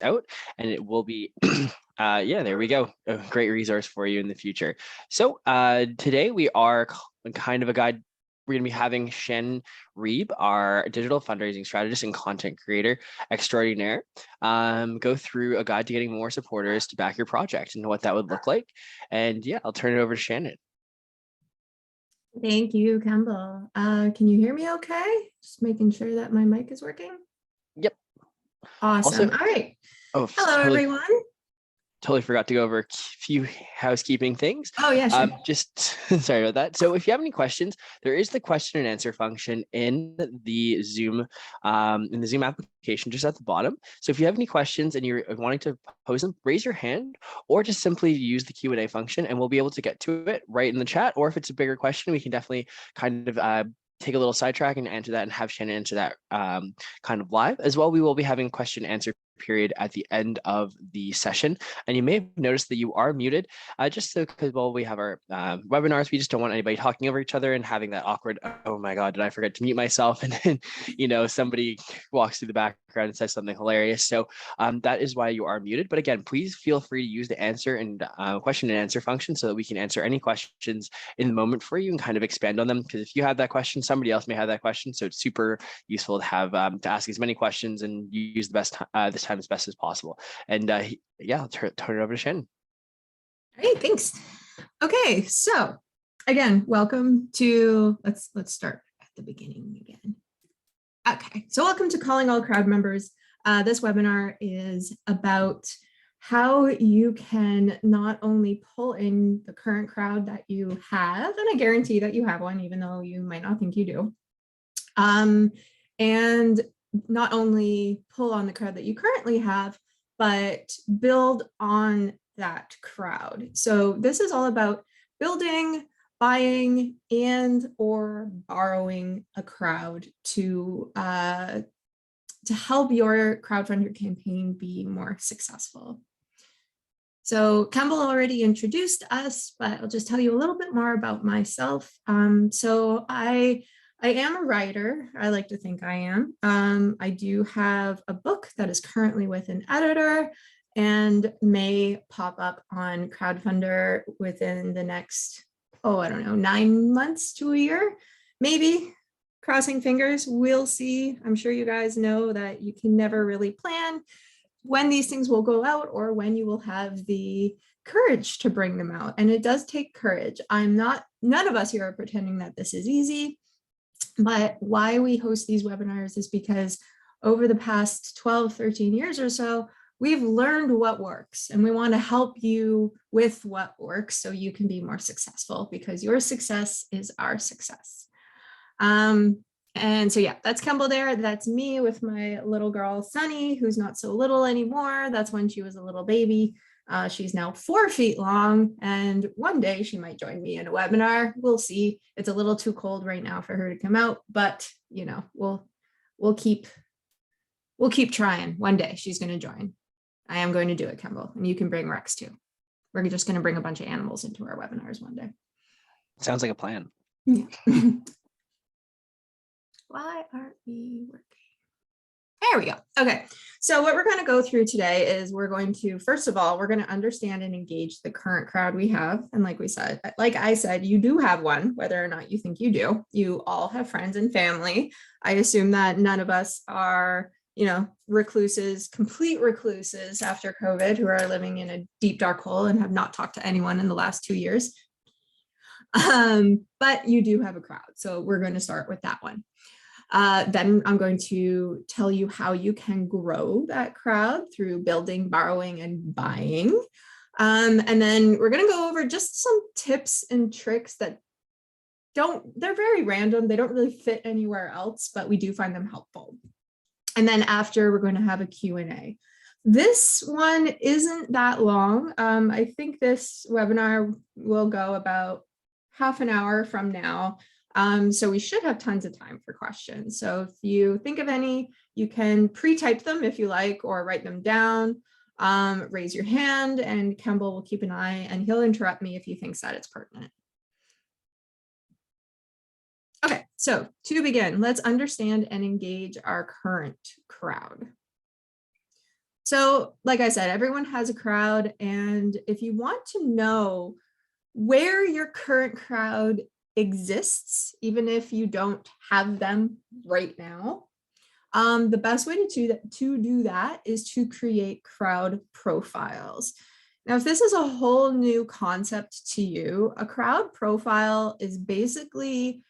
out, and it will be yeah, there we go, a great resource for you in the future. So today we are kind of a guide. We're going to be having Shannon Reeb, our digital fundraising strategist and content creator extraordinaire, go through a guide to getting more supporters to back your project and what that would look like. And yeah, I'll turn it over to Shannon. Thank you, Campbell. Can you hear me okay? Just making sure that my mic is working. Yep. Awesome. Also, All right. oh, Hello, everyone. Totally forgot to go over a few housekeeping things. Oh, yeah, sure. Just sorry about that. So if you have any questions, there is the question and answer function in the Zoom application just at the bottom. So if you have any questions and you're wanting to pose them, raise your hand or just simply use the Q&A function and we'll be able to get to it right in the chat. Or if it's a bigger question, we can definitely kind of take a little sidetrack and answer that and have Shannon answer that kind of live. As well, we will be having question and answer period at the end of the session. And you may have noticed that you are muted just so because while we have our webinars, we just don't want anybody talking over each other and having that awkward, oh my God, did I forget to mute myself? And then, you know, somebody walks through the background and says something hilarious. So that is why you are muted. But again, please feel free to use the answer and question and answer function so that we can answer any questions in the moment for you and kind of expand on them. Because if you have that question, somebody else may have that question. So it's super useful to have to ask as many questions and use the best this time as best as possible. And yeah, I'll turn it over to Shannon. All right, thanks. Okay, so again, welcome to, let's start at the beginning again. Okay, so welcome to Calling All Crowd Members. This webinar is about how you can not only pull in the current crowd that you have, and I guarantee that you have one, even though you might not think you do, and not only pull on the crowd that you currently have, but build on that crowd. So this is all about building, buying, and or borrowing a crowd to help your crowdfunder campaign be more successful. So Campbell already introduced us, but I'll just tell you a little bit more about myself. So I am a writer. I like to think I am. I do have a book that is currently with an editor and may pop up on Crowdfundr within the next, I don't know, 9 months to a year, maybe. Crossing fingers, we'll see. I'm sure you guys know that you can never really plan when these things will go out or when you will have the courage to bring them out. And it does take courage. None of us here are pretending that this is easy. But why we host these webinars is because over the past 12, 13 years or so, we've learned what works and we want to help you with what works so you can be more successful because your success is our success. And so, yeah, that's Campbell there. That's me with my little girl, Sunny, who's not so little anymore. That's when she was a little baby. She's now 4 feet long, and one day she might join me in a webinar. We'll see. It's a little too cold right now for her to come out, but you know, we'll keep trying. One day she's going to join. I am going to do it, Campbell, and you can bring Rex too. We're just going to bring a bunch of animals into our webinars one day. Sounds like a plan. Yeah. Why aren't we working? There we go. Okay, so what we're going to go through today is we're going to, first of all, we're going to understand and engage the current crowd we have. And like I said, you do have one, whether or not you think you do. You all have friends and family. I assume that none of us are, you know, recluses, complete recluses after COVID who are living in a deep, dark hole and have not talked to anyone in the last 2 years. But you do have a crowd. So we're going to start with that one. Then I'm going to tell you how you can grow that crowd through building, borrowing, and buying. And then we're going to go over just some tips and tricks that they're very random. They don't really fit anywhere else, but we do find them helpful. And then after, we're going to have a Q&A. This one isn't that long. I think this webinar will go about half an hour from now. So we should have tons of time for questions. So if you think of any, you can pre-type them if you like, or write them down, raise your hand, and Campbell will keep an eye and he'll interrupt me if he thinks that it's pertinent. Okay, so to begin, let's understand and engage our current crowd. So like I said, everyone has a crowd. And if you want to know where your current crowd exists, even if you don't have them right now, the best way to do that is to create crowd profiles. Now, if this is a whole new concept to you, a crowd profile is basically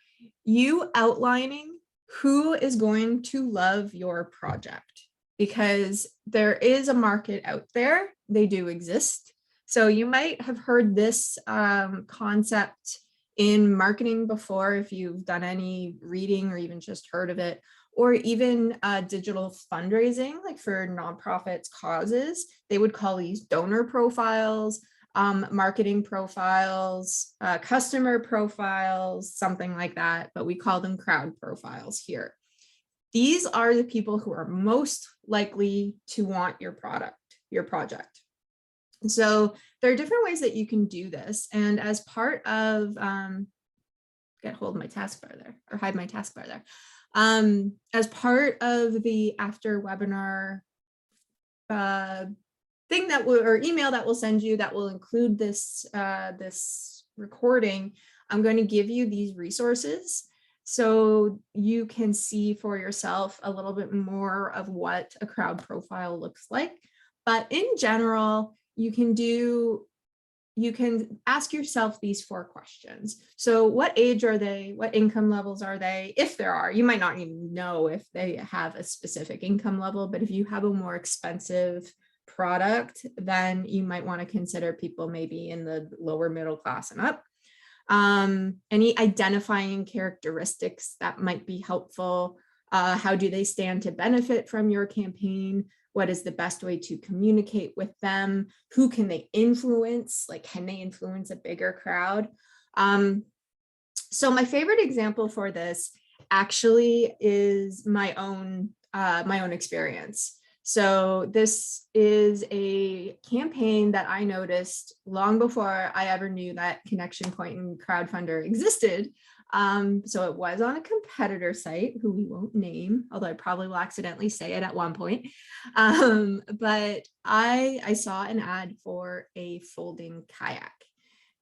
you outlining who is going to love your project, because there is a market out there. They do exist. So you might have heard this concept in marketing before, if you've done any reading or even just heard of it, or even digital fundraising, like for nonprofits causes. They would call these donor profiles, marketing profiles, customer profiles, something like that, but we call them crowd profiles here. These are the people who are most likely to want your product, your project. So there are different ways that you can do this. And as part of, get hold of my taskbar there, or hide my taskbar there. As part of the after webinar thing that will, or email that we'll send you that will include this, this recording, I'm going to give you these resources so you can see for yourself a little bit more of what a crowd profile looks like. But in general, you can ask yourself these 4 questions. So what age are they? What income levels are they? If there are, you might not even know if they have a specific income level, but if you have a more expensive product, then you might want to consider people maybe in the lower middle class and up. Any identifying characteristics that might be helpful. How do they stand to benefit from your campaign? What is the best way to communicate with them? Who can they influence? Like, can they influence a bigger crowd? So my favorite example for this actually is my own experience. So this is a campaign that I noticed long before I ever knew that Connection Point and Crowdfundr existed. So it was on a competitor site who we won't name, although I probably will accidentally say it at one point. But I saw an ad for a folding kayak.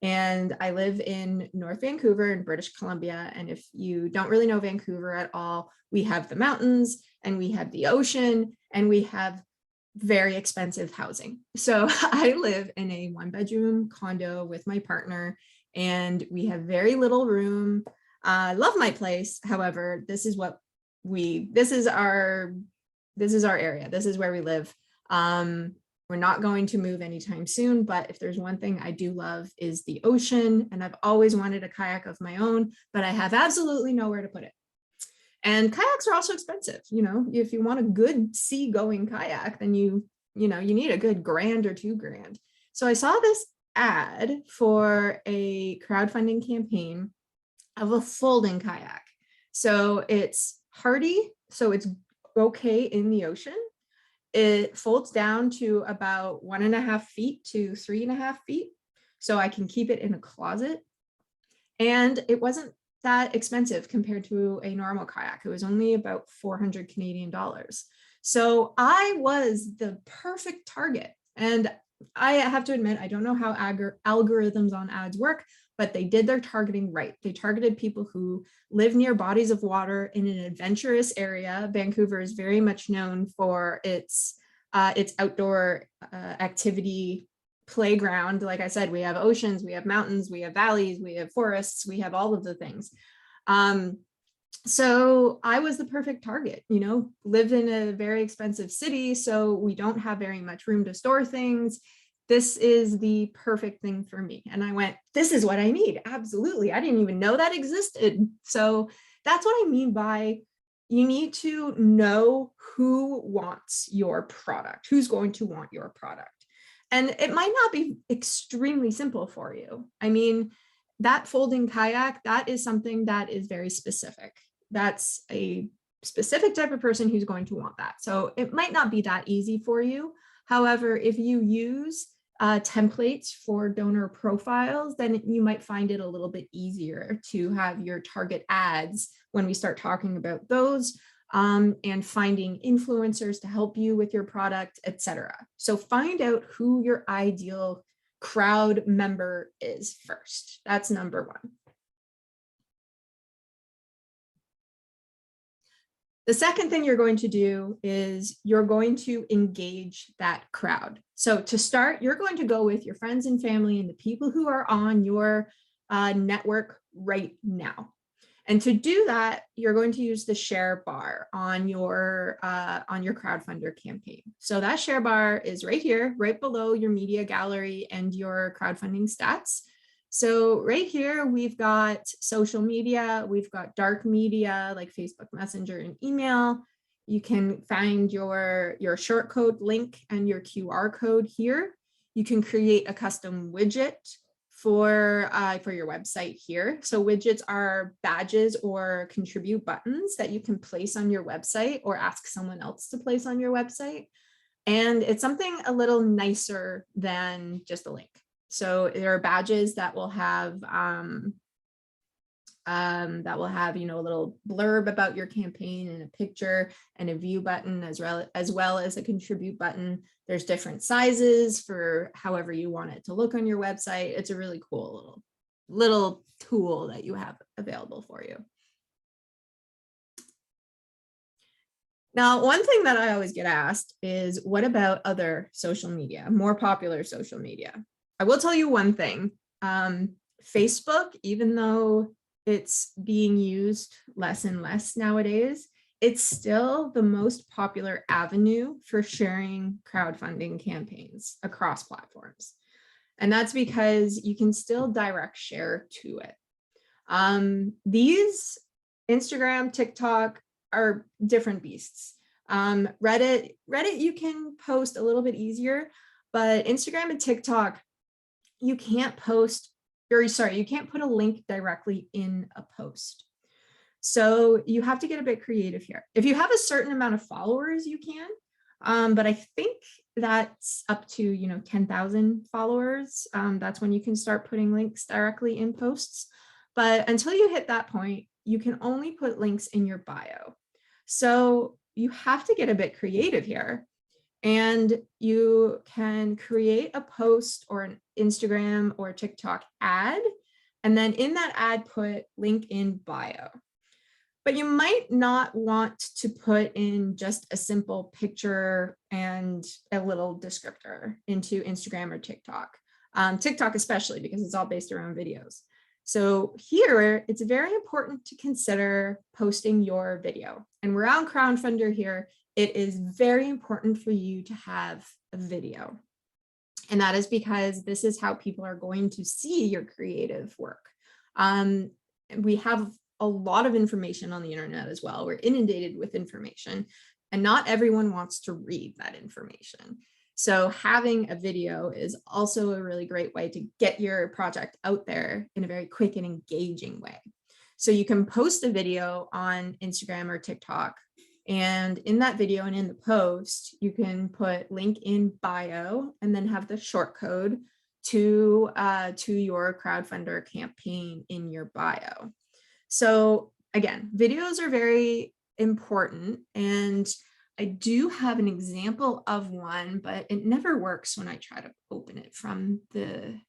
And I live in North Vancouver in British Columbia. And if you don't really know Vancouver at all, we have the mountains and we have the ocean and we have very expensive housing. So I live in a 1-bedroom condo with my partner and we have very little room. I love my place. However, this is our area. This is where we live. We're not going to move anytime soon, but if there's one thing I do love is the ocean, and I've always wanted a kayak of my own, but I have absolutely nowhere to put it. And kayaks are also expensive. You know, if you want a good sea-going kayak, then you need a good $1,000 or $2,000. So I saw this ad for a crowdfunding campaign of a folding kayak. So it's hardy, so it's okay in the ocean. It folds down to about 1.5 feet to 3.5 feet. So I can keep it in a closet. And it wasn't that expensive compared to a normal kayak. It was only about 400 Canadian dollars. So I was the perfect target. And I have to admit, I don't know how algorithms on ads work, but they did their targeting right. They targeted people who live near bodies of water in an adventurous area. Vancouver is very much known for its outdoor activity playground. Like I said, we have oceans, we have mountains, we have valleys, we have forests, we have all of the things. So I was the perfect target, lived in a very expensive city, so we don't have very much room to store things. This is the perfect thing for me. And I went, this is what I need. Absolutely. I didn't even know that existed. So that's what I mean by you need to know who wants your product, who's going to want your product. And it might not be extremely simple for you. I mean, that folding kayak, that is something that is very specific. That's a specific type of person who's going to want that. So it might not be that easy for you. However, if you use templates for donor profiles, then you might find it a little bit easier to have your target ads when we start talking about those and finding influencers to help you with your product, etc. So find out who your ideal crowd member is first. That's number one. The second thing you're going to do is you're going to engage that crowd. So to start, you're going to go with your friends and family and the people who are on your network right now. And to do that, you're going to use the share bar on your Crowdfundr campaign. So that share bar is right here, right below your media gallery and your crowdfunding stats. So right here, we've got social media, we've got dark media like Facebook Messenger and email. You can find your short code link and your QR code here. You can create a custom widget for your website here. So widgets are badges or contribute buttons that you can place on your website or ask someone else to place on your website. And it's something a little nicer than just a link. So there are badges that will have a little blurb about your campaign and a picture and a view button as well as a contribute button. There's different sizes for however you want it to look on your website. It's a really cool little tool that you have available for you. Now, one thing that I always get asked is, what about other social media, more popular social media? I will tell you one thing. Facebook, even though it's being used less and less nowadays, it's still the most popular avenue for sharing crowdfunding campaigns across platforms. And that's because you can still direct share to it. These Instagram, TikTok are different beasts. Reddit, you can post a little bit easier, but Instagram and TikTok, you can't you can't put a link directly in a post. So you have to get a bit creative here. If you have a certain amount of followers, you can, but I think that's up to 10,000 followers. That's when you can start putting links directly in posts. But until you hit that point, you can only put links in your bio. So you have to get a bit creative here. And you can create a post or an Instagram or TikTok ad, and then in that ad put link in bio. But you might not want to put in just a simple picture and a little descriptor into Instagram or TikTok. TikTok especially, because it's all based around videos. So here, it's very important to consider posting your video. And we're on Crowdfundr here. It is very important for you to have a video. And that is because this is how people are going to see your creative work. We have a lot of information on the internet as well. We're inundated with information, and not everyone wants to read that information. So having a video is also a really great way to get your project out there in a very quick and engaging way. So you can post a video on Instagram or TikTok, and in that video and in the post, you can put link in bio and then have the short code to your Crowdfundr campaign in your bio. So again, videos are very important, and I do have an example of one, but it never works when I try to open it from the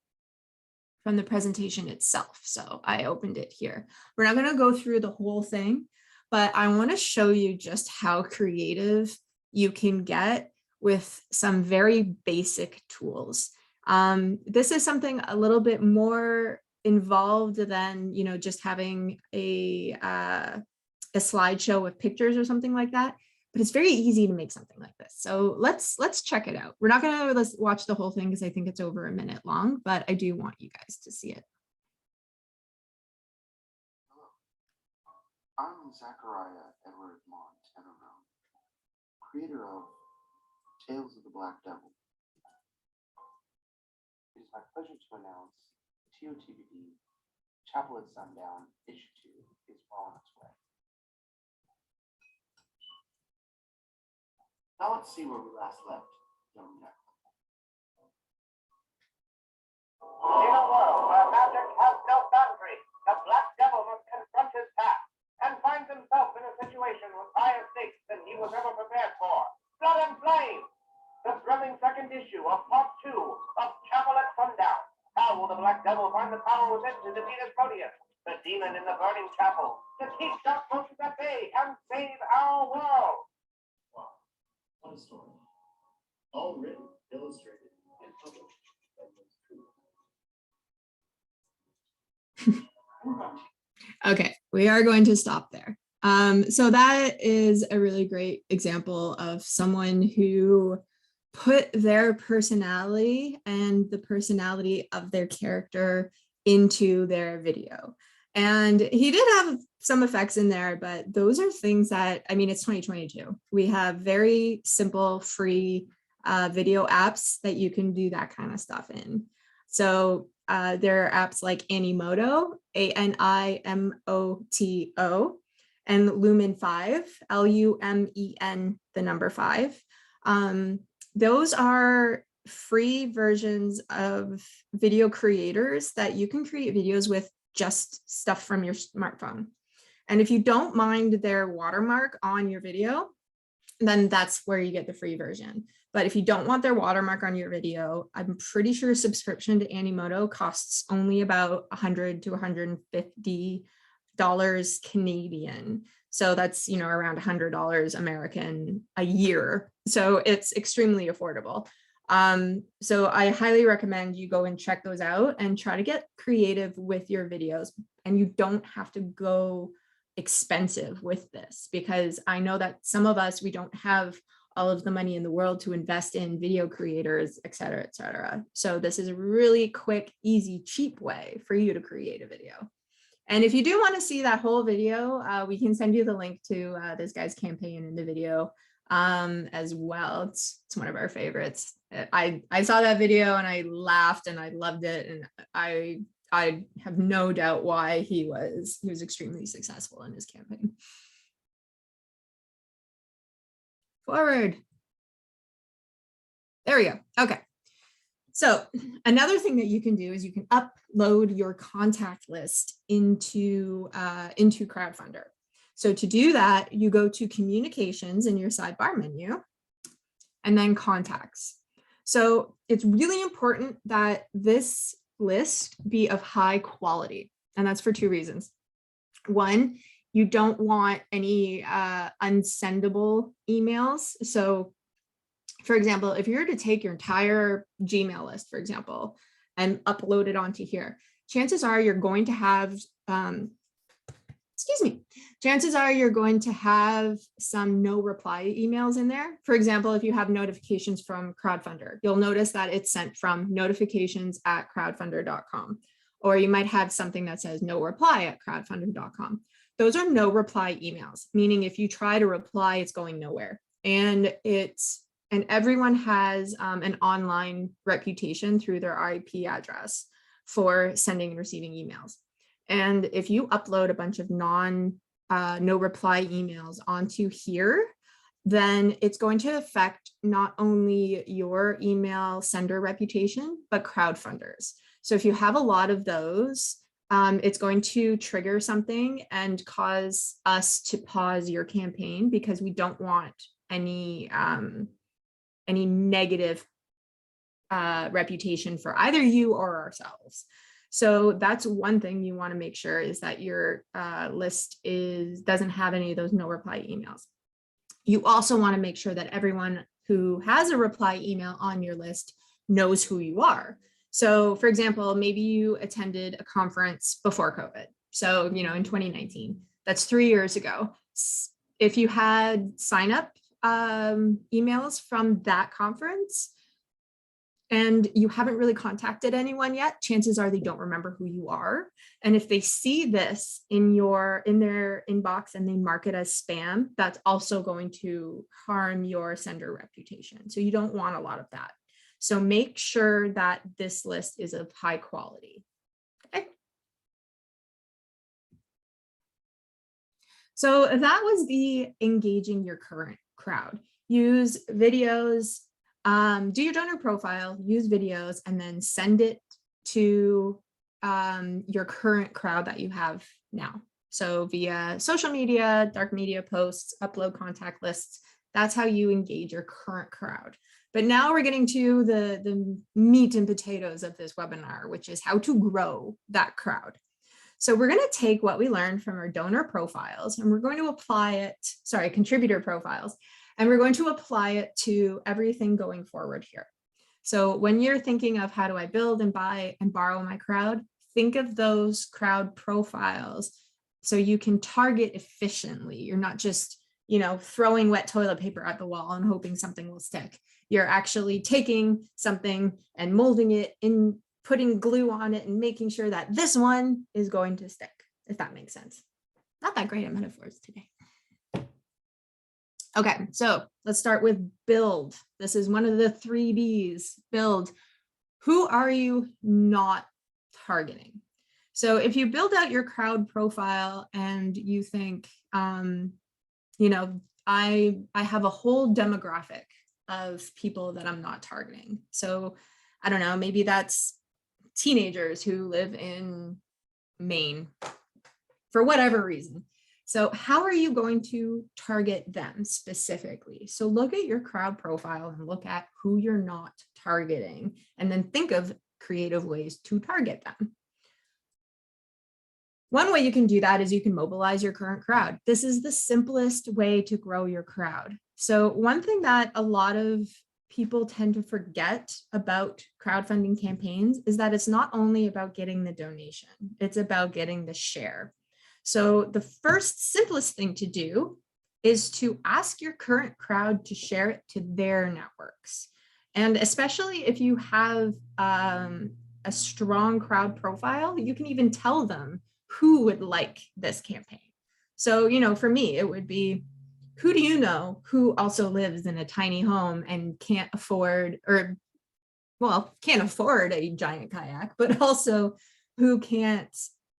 presentation itself. So I opened it here. We're not going to go through the whole thing, but I want to show you just how creative you can get with some very basic tools. This is something a little bit more involved than just having a slideshow with pictures or something like that. But it's very easy to make something like this. So let's check it out. We're not going to watch the whole thing because I think it's over a minute long, but I do want you guys to see it. Hello, I'm Zachariah Edward Montenero, creator of Tales of the Black Devil. It is my pleasure to announce TOTBD Chapel at Sundown Issue 2 is well on its way. Now let's see where we last left, young Jack. In a world where magic has no boundary, the Black Devil must confront his past and finds himself in a situation with dire stakes. issue of Part 2 of Chapel at Sundown. How will the Black Devil find the power within to defeat his Proteus, the demon in the burning chapel, to keep dark forces at bay and save our world? Wow, what a story. All written, illustrated, and published by Crowdfundr. Okay, we are going to stop there. So that is a really great example of someone who put their personality and the personality of their character into their video. And he did have some effects in there, but those are things that, I mean, it's 2022. We have very simple, free video apps that you can do that kind of stuff in. So there are apps like Animoto, ANIMOTO, and Lumen 5, LUMEN, the number 5. Those are free versions of video creators that you can create videos with just stuff from your smartphone. And if you don't mind their watermark on your video, then that's where you get the free version. But if you don't want their watermark on your video, I'm pretty sure a subscription to Animoto costs only about $100 to $150 Canadian. So that's, you know, around $100 American a year. So it's extremely affordable. So I highly recommend you go and check those out and try to get creative with your videos. And you don't have to go expensive with this, because I know that some of us, we don't have all of the money in the world to invest in video creators, et cetera, et cetera. So this is a really quick, easy, cheap way for you to create a video. And if you do want to see that whole video, we can send you the link to this guy's campaign in the video as well. It's one of our favorites. I saw that video and I laughed and I loved it. And I have no doubt why he was extremely successful in his campaign. Forward. There we go. Okay. So another thing that you can do is you can upload your contact list into Crowdfundr. So to do that, you go to communications in your sidebar menu and then contacts. So it's really important that this list be of high quality. And that's for two reasons. One, you don't want any unsendable emails. So for example, if you were to take your entire Gmail list, for example, and upload it onto here, chances are you're going to have, chances are you're going to have some no reply emails in there. For example, if you have notifications from Crowdfundr, you'll notice that it's sent from notifications@crowdfundr.com, or you might have something that says no reply at crowdfundr.com. Those are no reply emails, meaning if you try to reply, it's going nowhere. And everyone has an online reputation through their IP address for sending and receiving emails. And if you upload a bunch of no reply emails onto here, then it's going to affect not only your email sender reputation, but Crowdfundr's. So if you have a lot of those, it's going to trigger something and cause us to pause your campaign, because we don't want any negative reputation for either you or ourselves. So that's one thing you want to make sure, is that your list doesn't have any of those no reply emails. You also want to make sure that everyone who has a reply email on your list knows who you are. So for example, maybe you attended a conference before COVID. So, you know, in 2019, that's 3 years ago. If you had sign up emails from that conference and you haven't really contacted anyone yet, chances are they don't remember who you are. And if they see this in their inbox and they mark it as spam, that's also going to harm your sender reputation. So you don't want a lot of that. So make sure that this list is of high quality. Okay. So that was the engaging your current crowd. Use videos, do your donor profile, use videos, and then send it to your current crowd that you have now. So via social media, dark media posts, upload contact lists. That's how you engage your current crowd. But now we're getting to the meat and potatoes of this webinar, which is how to grow that crowd. So we're going to take what we learned from our donor profiles and we're going to apply it, sorry, contributor profiles, and we're going to apply it to everything going forward here. So when you're thinking of how do I build and buy and borrow my crowd, think of those crowd profiles so you can target efficiently. You're not just, you know, throwing wet toilet paper at the wall and hoping something will stick. You're actually taking something and molding it in, putting glue on it and making sure that this one is going to stick, if that makes sense. Not that great at metaphors today. Okay, so let's start with build. This is one of the 3 B's, build. Who are you not targeting? So if you build out your crowd profile and you think, you know, I have a whole demographic of people that I'm not targeting. So I don't know, maybe that's teenagers who live in Maine for whatever reason. So how are you going to target them specifically? So look at your crowd profile and look at who you're not targeting, and then think of creative ways to target them. One way you can do that is you can mobilize your current crowd. This is the simplest way to grow your crowd. So one thing that a lot of people tend to forget about crowdfunding campaigns is that it's not only about getting the donation, it's about getting the share. So the first simplest thing to do is to ask your current crowd to share it to their networks. And especially if you have a strong crowd profile, you can even tell them who would like this campaign. So, you know, for me, it would be, who do you know who also lives in a tiny home and can't afford, or well, can't afford a giant kayak, but also who can't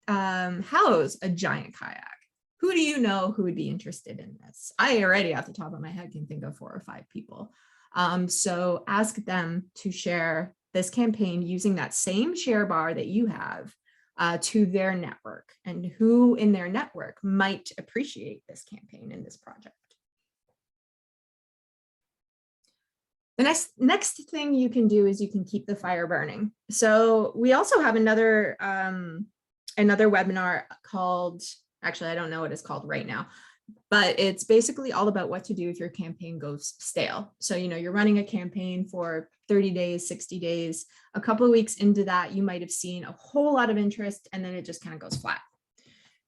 house a giant kayak? Who do you know who would be interested in this? I already off the top of my head can think of 4 or 5 people. So ask them to share this campaign using that same share bar that you have to their network, and who in their network might appreciate this campaign and this project. The next thing you can do is you can keep the fire burning. So we also have another webinar called, actually, I don't know what it's called right now, but it's basically all about what to do if your campaign goes stale. So, you know, you're running a campaign for 30 days, 60 days, a couple of weeks into that, you might have seen a whole lot of interest and then it just kind of goes flat.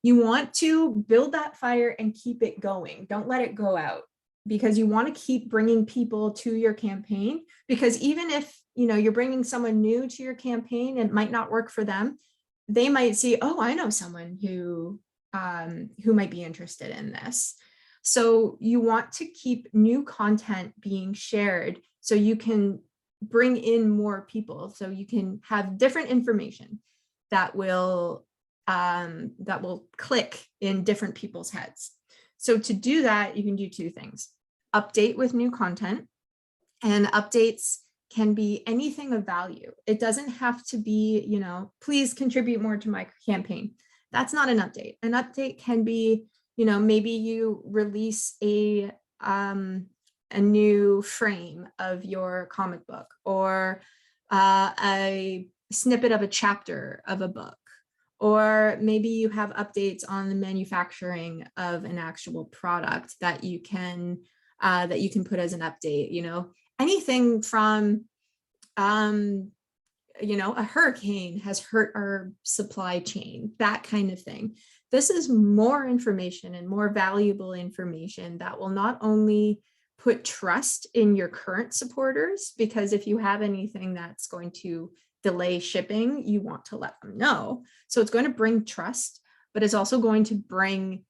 You want to build that fire and keep it going. Don't let it go out, because you want to keep bringing people to your campaign, because even if, you know, you're bringing someone new to your campaign and it might not work for them, they might see, oh, I know someone who might be interested in this. So you want to keep new content being shared so you can bring in more people, so you can have different information that will click in different people's heads. So to do that, you can do 2 things. Update with new content, and updates can be anything of value. It doesn't have to be, you know, please contribute more to my campaign. That's not an update. An update can be, you know, maybe you release a new frame of your comic book, or a snippet of a chapter of a book, or maybe you have updates on the manufacturing of an actual product that you can put as an update. You know, anything from, you know, a hurricane has hurt our supply chain, that kind of thing. This is more information and more valuable information that will not only put trust in your current supporters, because if you have anything that's going to delay shipping, you want to let them know. So it's going to bring trust, but it's also going to bring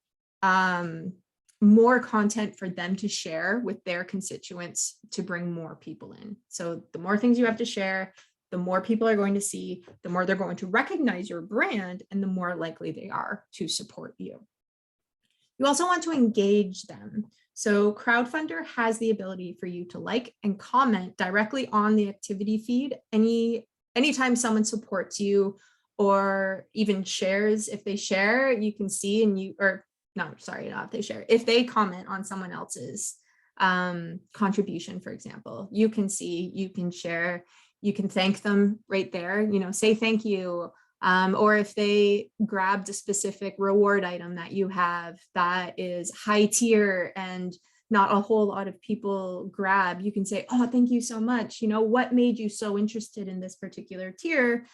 more content for them to share with their constituents to bring more people in. So the more things you have to share, the more people are going to see, the more they're going to recognize your brand, and the more likely they are to support you. You also want to engage them. So Crowdfundr has the ability for you to like and comment directly on the activity feed anytime someone supports you, or even shares. If they share, you can see, and you, or no, sorry, not if they share, if they comment on someone else's contribution, for example. You can see, you can share, you can thank them right there, you know, say thank you. Or if they grabbed a specific reward item that you have that is high tier and not a whole lot of people grab, you can say, oh, thank you so much. You know, what made you so interested in this particular tier?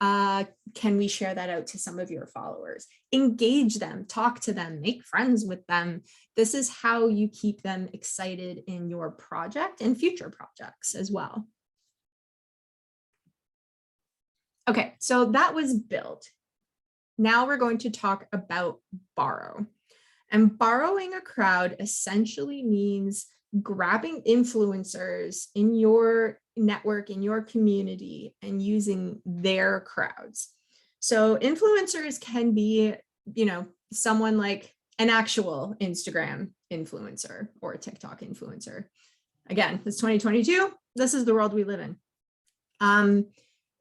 Can we share that out to some of your followers? Engage them, talk to them, make friends with them. This is how you keep them excited in your project and future projects as well. Okay, so that was build. Now we're going to talk about borrow. And borrowing a crowd essentially means grabbing influencers in your network, in your community, and using their crowds. So influencers can be, you know, someone like an actual Instagram influencer or a TikTok influencer. Again, it's 2022. This is the world we live in.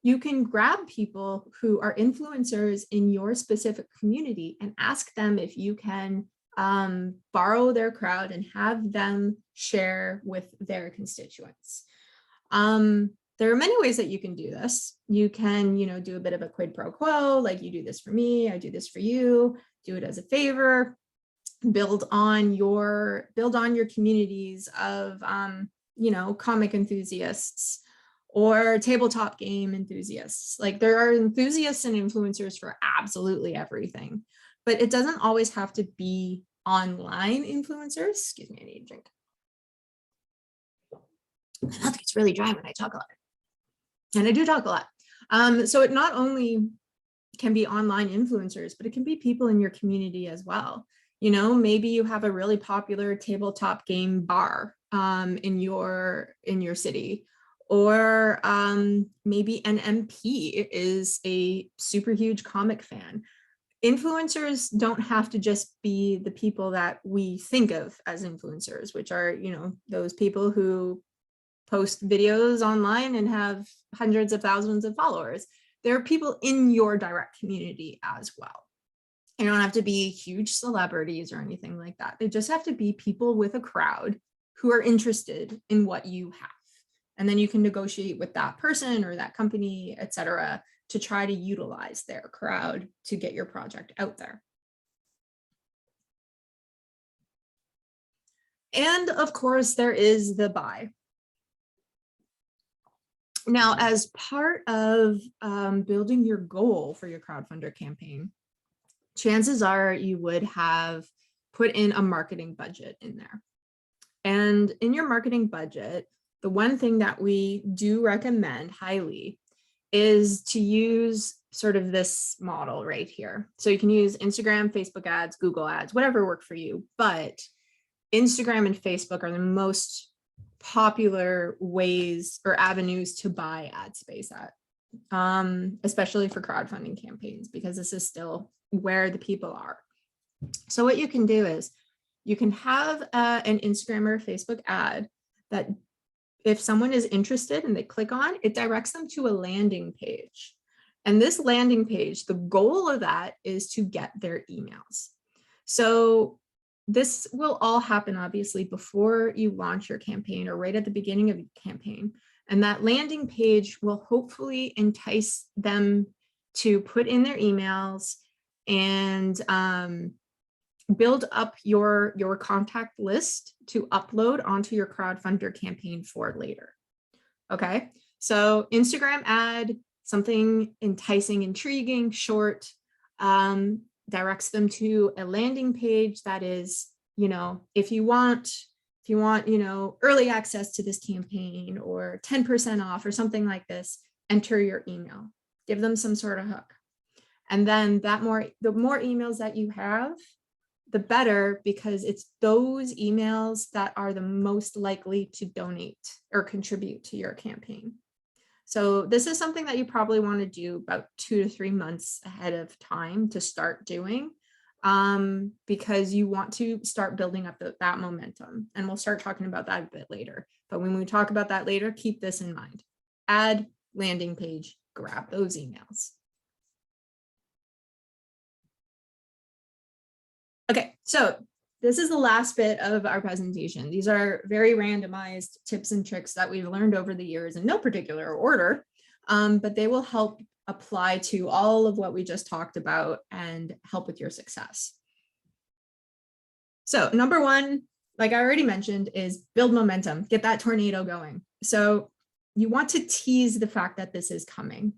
You can grab people who are influencers in your specific community and ask them if you can borrow their crowd and have them share with their constituents. There are many ways that you can do this. You can, you know, do a bit of a quid pro quo, like you do this for me, I do this for you, do it as a favor, build on your communities of, you know, comic enthusiasts or tabletop game enthusiasts. Like there are enthusiasts and influencers for absolutely everything, but it doesn't always have to be online influencers. Excuse me, I need a drink. My mouth gets really dry when I talk a lot. And I do talk a lot. So it not only can be online influencers, but it can be people in your community as well. You know, maybe you have a really popular tabletop game bar in your city, or maybe an MP is a super huge comic fan. Influencers don't have to just be the people that we think of as influencers, which are, you know, those people who post videos online and have hundreds of thousands of followers. There are people in your direct community as well. They don't have to be huge celebrities or anything like that. They just have to be people with a crowd who are interested in what you have. And then you can negotiate with that person or that company, etc., to try to utilize their crowd to get your project out there. And of course, there is the buy. Now, as part of building your goal for your Crowdfundr campaign, chances are you would have put in a marketing budget in there. And in your marketing budget, the one thing that we do recommend highly is to use sort of this model right here. So you can use Instagram, Facebook ads, Google ads, whatever work for you, but Instagram and Facebook are the most popular ways or avenues to buy ad space at, especially for crowdfunding campaigns, because this is still where the people are. So what you can do is you can have an Instagram or Facebook ad that if someone is interested and they click on, it directs them to a landing page. And this landing page, the goal of that is to get their emails. So this will all happen obviously before you launch your campaign or right at the beginning of your campaign. And that landing page will hopefully entice them to put in their emails and build up your contact list to upload onto your Crowdfundr campaign for later. Okay, so Instagram ad, something enticing, intriguing, short, directs them to a landing page that is, you know, if you want, you know, early access to this campaign or 10% off or something like this, enter your email, give them some sort of hook. And then the more emails that you have, the better, because it's those emails that are the most likely to donate or contribute to your campaign. So this is something that you probably want to do about 2 to 3 months ahead of time to start doing, because you want to start building up that momentum. And we'll start talking about that a bit later. But when we talk about that later, keep this in mind. Add landing page, grab those emails. Okay, so this is the last bit of our presentation. These are very randomized tips and tricks that we've learned over the years in no particular order, but they will help apply to all of what we just talked about and help with your success. So number one, like I already mentioned, is build momentum, get that tornado going. So you want to tease the fact that this is coming.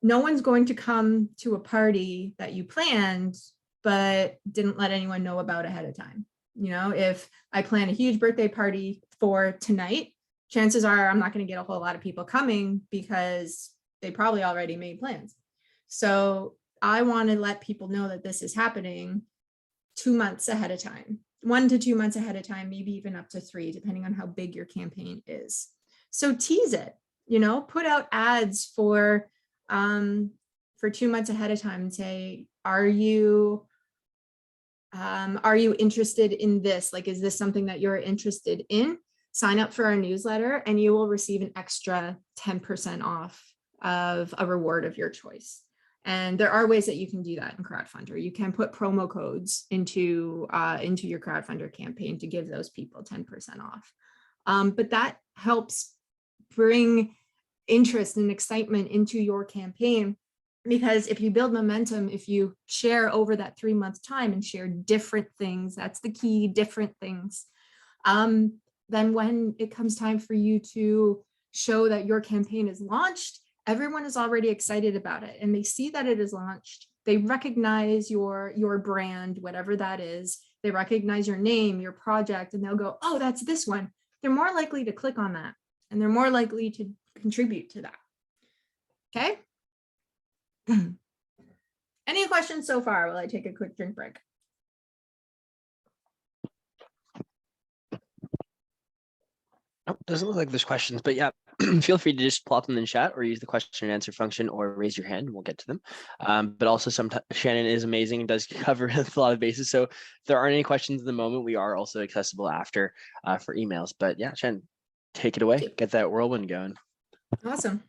No one's going to come to a party that you planned, but didn't let anyone know about ahead of time. You know, if I plan a huge birthday party for tonight, chances are I'm not going to get a whole lot of people coming because they probably already made plans. So I want to let people know that this is happening 2 months ahead of time, 1 to 2 months ahead of time, maybe even up to 3, depending on how big your campaign is. So tease it, you know, put out ads for 2 months ahead of time and say, are you interested in this? Like, is this something that you're interested in? Sign up for our newsletter and you will receive an extra 10% off of a reward of your choice. And there are ways that you can do that in Crowdfundr. You can put promo codes into your Crowdfundr campaign to give those people 10% off. But that helps bring interest and excitement into your campaign, because if you build momentum, if you share over that 3-month time and share different things, that's the key, different things, then when it comes time for you to show that your campaign is launched, everyone is already excited about it and they see that it is launched. They recognize your brand, whatever that is. They recognize your name, your project, and they'll go, oh, that's this one. They're more likely to click on that and they're more likely to contribute to that. Okay. Any questions so far while I take a quick drink break? Nope, doesn't look like there's questions, but yeah, feel free to just plop them in chat or use the question and answer function or raise your hand and we'll get to them. But also sometimes Shannon is amazing and does cover a lot of bases. So if there aren't any questions at the moment, we are also accessible after for emails. But yeah, Shannon, take it away. Get that whirlwind going. Awesome.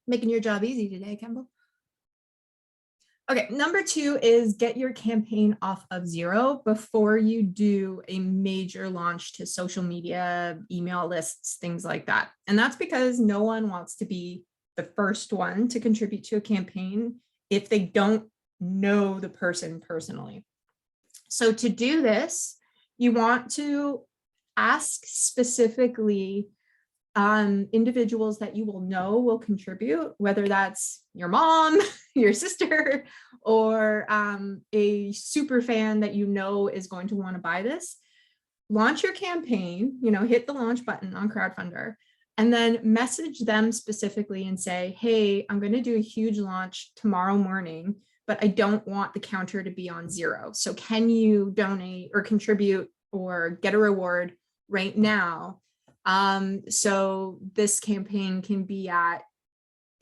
Making your job easy today, Campbell. Okay, number 2 is get your campaign off of 0 before you do a major launch to social media, email lists, things like that. And that's because no one wants to be the first one to contribute to a campaign if they don't know the person personally. So to do this, you want to ask specifically individuals that you will know will contribute, whether that's your mom, your sister, or a super fan that you know is going to want to buy this. Launch your campaign, you know, hit the launch button on Crowdfundr, and then message them specifically and say, hey, I'm going to do a huge launch tomorrow morning, but I don't want the counter to be on 0. So can you donate or contribute or get a reward right now? So this campaign can be at,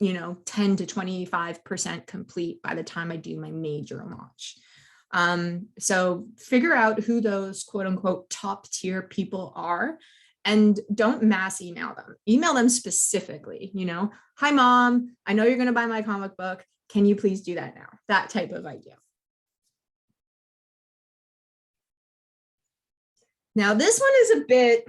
you know, 10 to 25% complete by the time I do my major launch. So figure out who those quote unquote top tier people are and don't mass email them. Email them specifically, you know, hi mom, I know you're going to buy my comic book. Can you please do that now? That type of idea. Now this one is a bit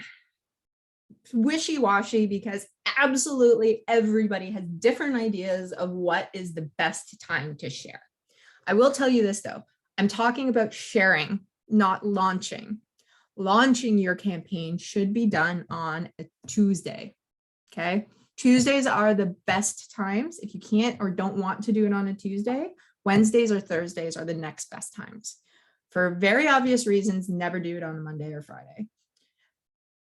wishy-washy because absolutely everybody has different ideas of what is the best time to share. I will tell you this though, I'm talking about sharing, not launching. Launching your campaign should be done on a Tuesday, okay? Tuesdays are the best times. If you can't or don't want to do it on a Tuesday, Wednesdays or Thursdays are the next best times. For very obvious reasons, never do it on a Monday or Friday.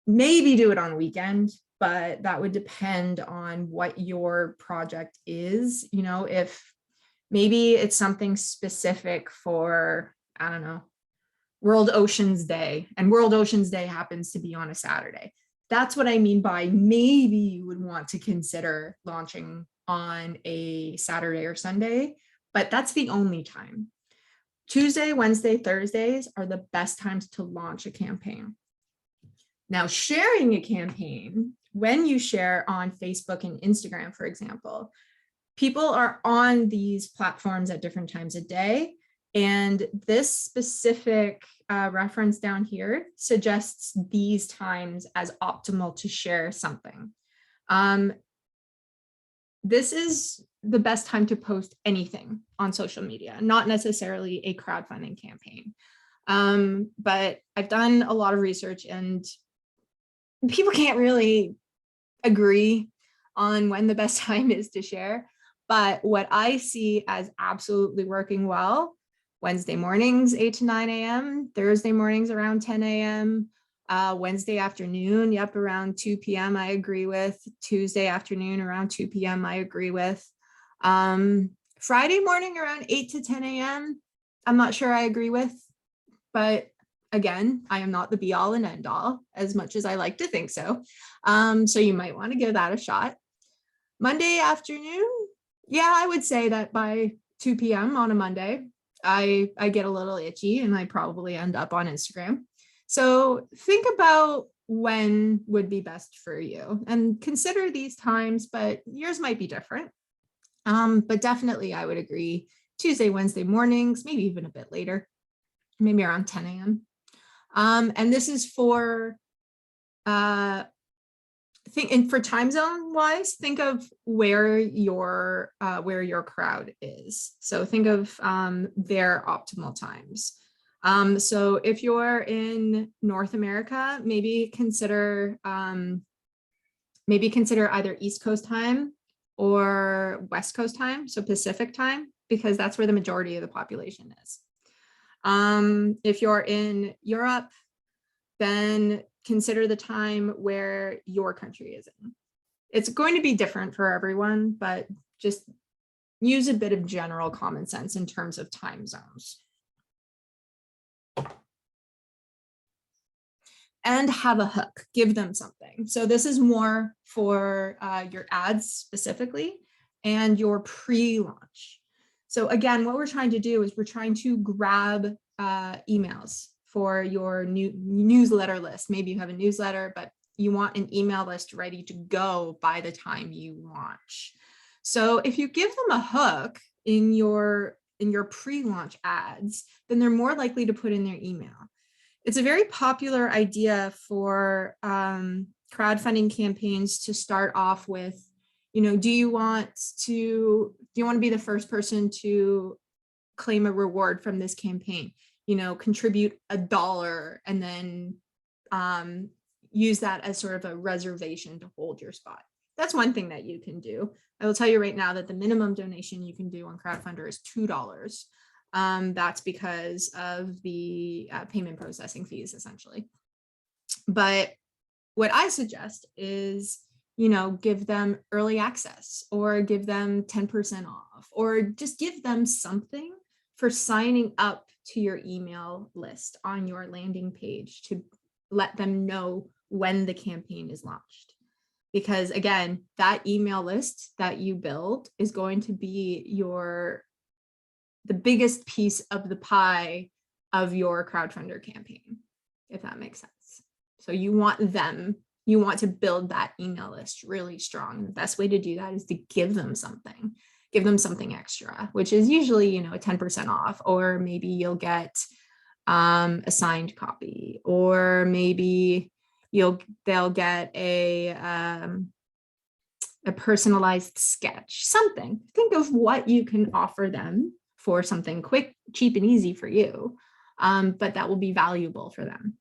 Maybe do it on a weekend, but that would depend on what your project is. You know, if maybe it's something specific for, I don't know, World Oceans Day, and World Oceans Day happens to be on a Saturday. That's what I mean by maybe you would want to consider launching on a Saturday or Sunday, but that's the only time. Tuesday, Wednesday, Thursdays are the best times to launch a campaign. Now, sharing a campaign, when you share on Facebook and Instagram, for example, people are on these platforms at different times of day. And this specific reference down here suggests these times as optimal to share something. This is the best time to post anything on social media, not necessarily a crowdfunding campaign. But I've done a lot of research and people can't really agree on when the best time is to share. But what I see as absolutely working well, Wednesday mornings, 8 to 9 a.m., Thursday mornings around 10 a.m., Wednesday afternoon, yep, around 2 p.m. I agree with. Tuesday afternoon around 2 p.m. I agree with. Friday morning around 8 to 10 a.m. I'm not sure I agree with, but again, I am not the be all and end all as much as I like to think so. So you might want to give that a shot. Monday afternoon, yeah, I would say that by 2 p.m. on a Monday, I get a little itchy and I probably end up on Instagram. So think about when would be best for you and consider these times, but yours might be different. But definitely I would agree Tuesday, Wednesday mornings, maybe even a bit later, maybe around 10 a.m. And this is for and for time zone wise, think of where your crowd is. So think of their optimal times. So if you're in North America, maybe consider either East Coast time or West Coast time, so Pacific time, because that's where the majority of the population is. If you're in Europe, then consider the time where your country is in. It's going to be different for everyone, but just use a bit of general common sense in terms of time zones. And have a hook, give them something. So this is more for your ads specifically and your pre-launch. So again, what we're trying to do is we're trying to grab emails for your new newsletter list. Maybe you have a newsletter, but you want an email list ready to go by the time you launch. So if you give them a hook in your pre-launch ads, then they're more likely to put in their email. It's a very popular idea for crowdfunding campaigns to start off with, do you want to be the first person to claim a reward from this campaign? Contribute $1 and then use that as sort of a reservation to hold your spot. That's one thing that you can do. I will tell you right now that the minimum donation you can do on Crowdfundr is $2. That's because of the payment processing fees, essentially. But what I suggest is, give them early access or give them 10% off, or just give them something for signing up to your email list on your landing page to let them know when the campaign is launched. Because again, that email list that you build is going to be the biggest piece of the pie of your Crowdfundr campaign, if that makes sense. So you want to build that email list really strong. The best way to do that is to give them something extra, which is usually, a 10% off, or maybe you'll get a signed copy, or maybe they'll get a personalized sketch, something. Think of what you can offer them for something quick, cheap, and easy for you, but that will be valuable for them.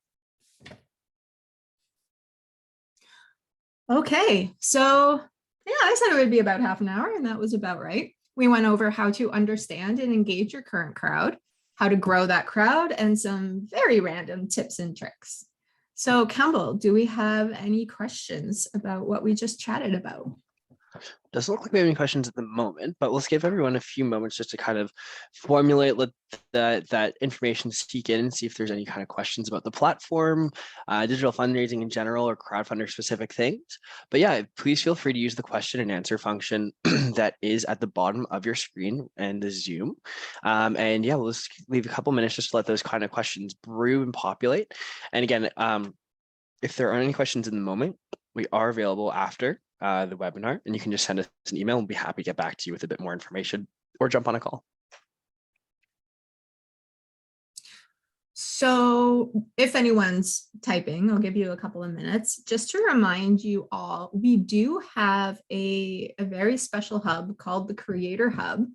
Okay, so yeah, I said it would be about half an hour, and that was about right. We went over how to understand and engage your current crowd, how to grow that crowd, and some very random tips and tricks. So Campbell, do we have any questions about what we just chatted about? Doesn't look like we have any questions at the moment, but let's give everyone a few moments just to kind of formulate, let that information seek in and see if there's any kind of questions about the platform, digital fundraising in general, or Crowdfundr specific things. But yeah, please feel free to use the question and answer function that is at the bottom of your screen and the Zoom. And yeah, we'll just leave a couple minutes just to let those kind of questions brew and populate. And again, if there aren't any questions in the moment, we are available after the webinar, and you can just send us an email and we'll be happy to get back to you with a bit more information or jump on a call. So if anyone's typing, I'll give you a couple of minutes just to remind you all, we do have a very special hub called the Creator Hub,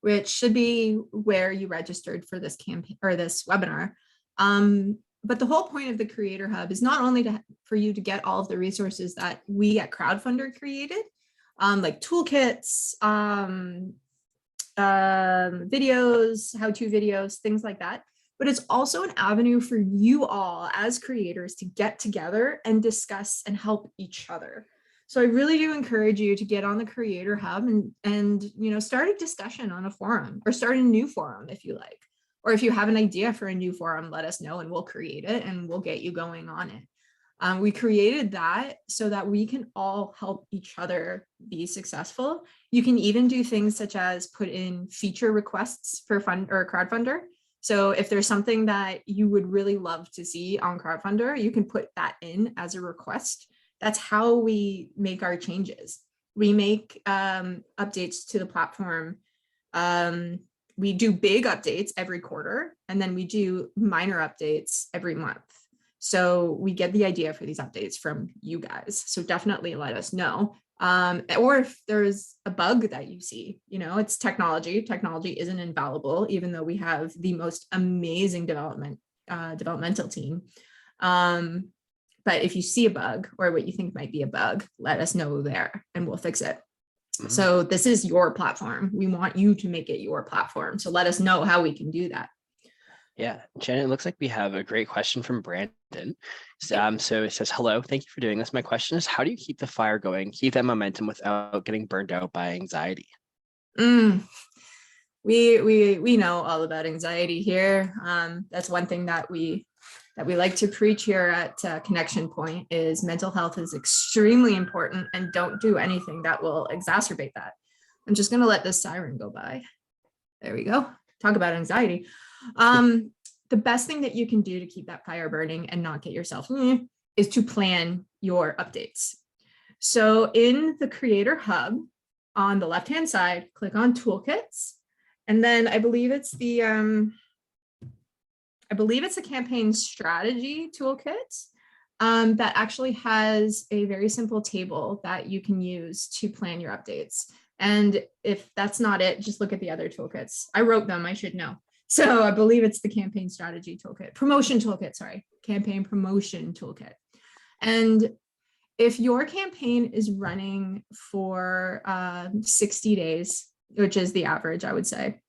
which should be where you registered for this campaign or this webinar. But the whole point of the Creator Hub is not only for you to get all of the resources that we at Crowdfundr created, like toolkits, videos, how-to videos, things like that. But it's also an avenue for you all as creators to get together and discuss and help each other. So I really do encourage you to get on the Creator Hub and you know, start a discussion on a forum or start a new forum if you like. Or if you have an idea for a new forum, let us know and we'll create it and we'll get you going on it. We created that so that we can all help each other be successful. You can even do things such as put in feature requests for Crowdfundr. So if there's something that you would really love to see on Crowdfundr, you can put that in as a request. That's how we make our changes. We make updates to the platform. We do big updates every quarter, and then we do minor updates every month. So we get the idea for these updates from you guys. So definitely let us know. Or if there's a bug that you see, you know, it's technology. Technology isn't infallible, even though we have the most amazing developmental team. But if you see a bug or what you think might be a bug, let us know there and we'll fix it. Mm-hmm. So this is your platform. We want you to make it your platform. So let us know how we can do that. Yeah, Jen, it looks like we have a great question from Brandon. So it says, hello, thank you for doing this. My question is, how do you keep the fire going, keep that momentum without getting burned out by anxiety? We know all about anxiety here. That's one thing that we like to preach here at Connection Point is mental health is extremely important and don't do anything that will exacerbate that. I'm just going to let this siren go by. There we go. Talk about anxiety. The best thing that you can do to keep that fire burning and not get yourself is to plan your updates. So in the Creator Hub on the left-hand side, click on toolkits. And then I believe it's the campaign strategy toolkit that actually has a very simple table that you can use to plan your updates. And if that's not it, just look at the other toolkits. I wrote them, I should know. So I believe it's the campaign strategy toolkit, campaign promotion toolkit. And if your campaign is running for 60 days, which is the average, I would say,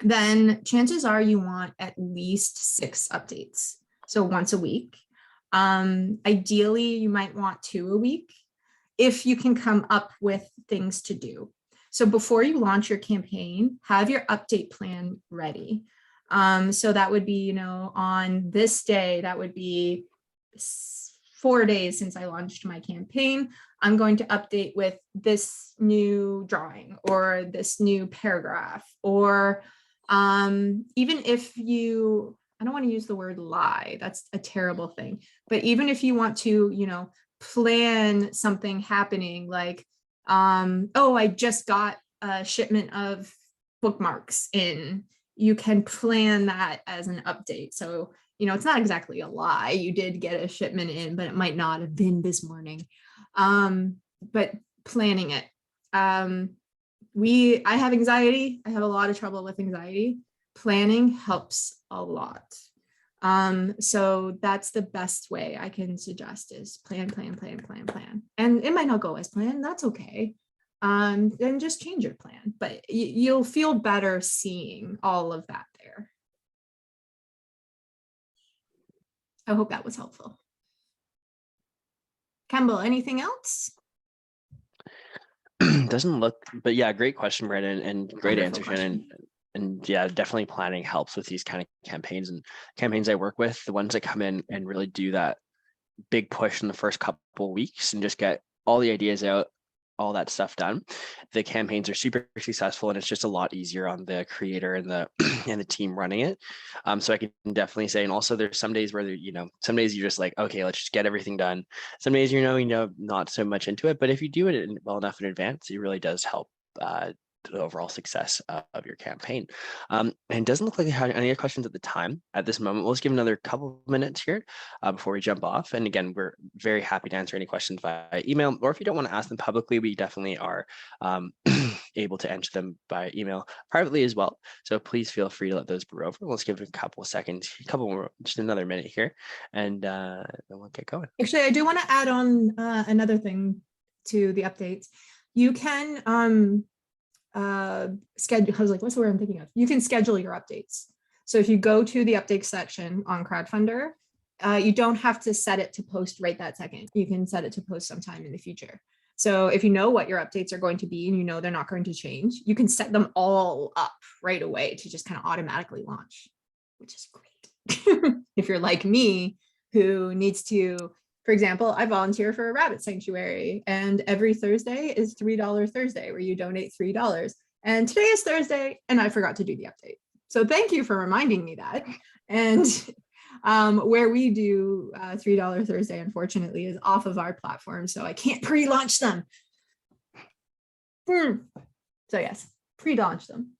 then chances are you want at least 6 updates. So once a week. Ideally, you might want 2 a week if you can come up with things to do. So before you launch your campaign, have your update plan ready. So that would be, you know, on this day, that would be 4 days since I launched my campaign. I'm going to update with this new drawing or this new paragraph, or even if you, I don't want to use the word lie, that's a terrible thing. But even if you want to, you know, plan something happening like, oh, I just got a shipment of bookmarks in, you can plan that as an update. So, you know, it's not exactly a lie. You did get a shipment in, but it might not have been this morning. But planning it. I have anxiety. I have a lot of trouble with anxiety. Planning helps a lot. So that's the best way I can suggest is plan. And it might not go as planned. That's okay. Then just change your plan, but you'll feel better seeing all of that there. I hope that was helpful. Campbell, anything else? Doesn't look, but yeah, great question, Brandon, and great Wonderful answer, Shannon. And yeah, definitely planning helps with these kind of campaigns. And campaigns I work with, the ones that come in and really do that big push in the first couple weeks and just get all the ideas out, all that stuff done, the campaigns are super successful, and it's just a lot easier on the creator and the and the team running it. So I can definitely say, and also there's some days where some days you're just like, okay, let's just get everything done. Some days not so much into it, but if you do it well enough in advance, it really does help the overall success of your campaign. And it doesn't look like they had any other questions at the time. At this moment, we'll just give another couple of minutes here before we jump off. And again, we're very happy to answer any questions via email, or if you don't want to ask them publicly, we definitely are able to answer them by email privately as well. So please feel free to let those brew over. Let's give it a couple of seconds, a couple more, just another minute here, and then we'll get going. Actually, I do want to add on another thing to the updates. You can schedule, I was like, what's the word I'm thinking of? You can schedule your updates. So if you go to the updates section on Crowdfundr, you don't have to set it to post right that second. You can set it to post sometime in the future. So if you know what your updates are going to be and you know they're not going to change, you can set them all up right away to just kind of automatically launch, which is great. If you're like me, who needs to, for example, I volunteer for a rabbit sanctuary, and every Thursday is $3 Thursday, where you donate $3. And today is Thursday, and I forgot to do the update. So thank you for reminding me that. And where we do $3 Thursday, unfortunately, is off of our platform, so I can't pre-launch them. So yes, pre-launch them.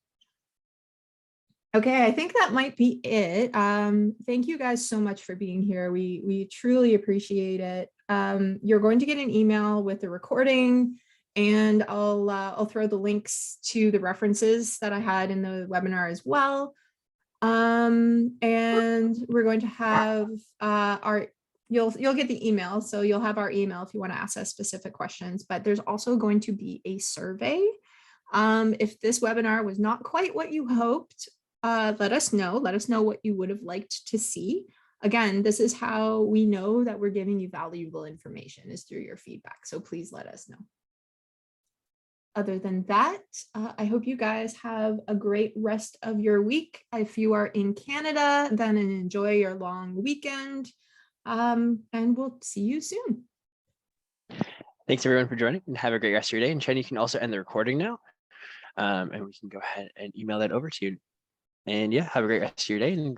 Okay, I think that might be it. Thank you guys so much for being here. We truly appreciate it. You're going to get an email with the recording, and I'll throw the links to the references that I had in the webinar as well. And we're going to have you'll get the email, so you'll have our email if you want to ask us specific questions, but there's also going to be a survey. If this webinar was not quite what you hoped, let us know what you would have liked to see. Again, this is how we know that we're giving you valuable information, is through your feedback. So please let us know. Other than that, I hope you guys have a great rest of your week. If you are in Canada, then enjoy your long weekend, and we'll see you soon. Thanks everyone for joining, and have a great rest of your day. And Chen, you can also end the recording now, and we can go ahead and email that over to you. And yeah, have a great rest of your day, and